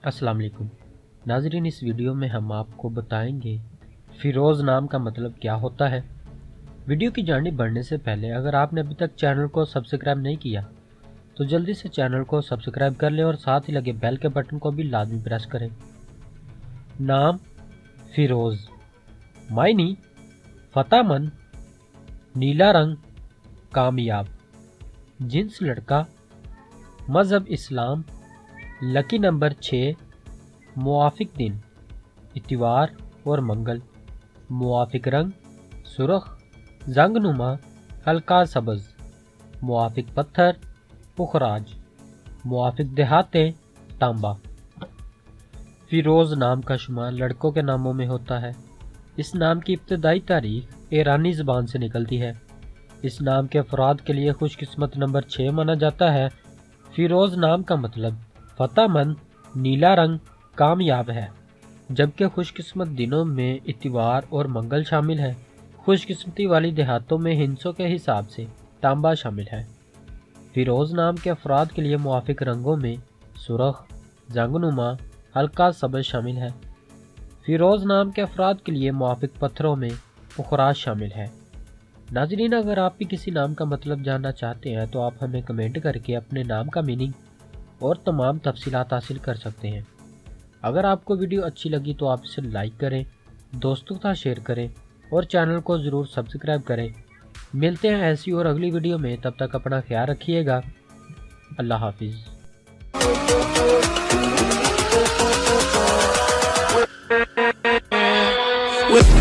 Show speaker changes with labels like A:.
A: السلام علیکم ناظرین، اس ویڈیو میں ہم آپ کو بتائیں گے فیروز نام کا مطلب کیا ہوتا ہے۔ ویڈیو کی جانب بڑھنے سے پہلے اگر آپ نے ابھی تک چینل کو سبسکرائب نہیں کیا تو جلدی سے چینل کو سبسکرائب کر لیں اور ساتھ ہی لگے بیل کے بٹن کو بھی لازمی پریس کریں۔ نام فیروز، معنی فتح مند، نیلا رنگ، کامیاب، جنس لڑکا، مذہب اسلام، لکی نمبر 6، موافق دن اتوار اور منگل، موافق رنگ سرخ، زنگ نما، ہلکا سبز، موافق پتھر پخراج، موافق دہاتیں تانبا۔ فیروز نام کا شمار لڑکوں کے ناموں میں ہوتا ہے۔ اس نام کی ابتدائی تاریخ ایرانی زبان سے نکلتی ہے۔ اس نام کے افراد کے لیے خوش قسمت نمبر 6 مانا جاتا ہے۔ فیروز نام کا مطلب فتح مند، نیلا رنگ، کامیاب ہے، جبکہ خوش قسمت دنوں میں اتوار اور منگل شامل ہے۔ خوش قسمتی والی دیہاتوں میں ہندسوں کے حساب سے تانبا شامل ہے۔ فیروز نام کے افراد کے لیے موافق رنگوں میں سرخ، زنگ نما، ہلکا سبز شامل ہے۔ فیروز نام کے افراد کے لیے موافق پتھروں میں پخراج شامل ہے۔ ناظرین، اگر آپ بھی کسی نام کا مطلب جاننا چاہتے ہیں تو آپ ہمیں کمنٹ کر کے اپنے نام کا میننگ اور تمام تفصیلات حاصل کر سکتے ہیں۔ اگر آپ کو ویڈیو اچھی لگی تو آپ اسے لائک کریں، دوستوں کے ساتھ شیئر کریں اور چینل کو ضرور سبسکرائب کریں۔ ملتے ہیں ایسی اور اگلی ویڈیو میں، تب تک اپنا خیال رکھیے گا۔ اللہ حافظ۔
B: With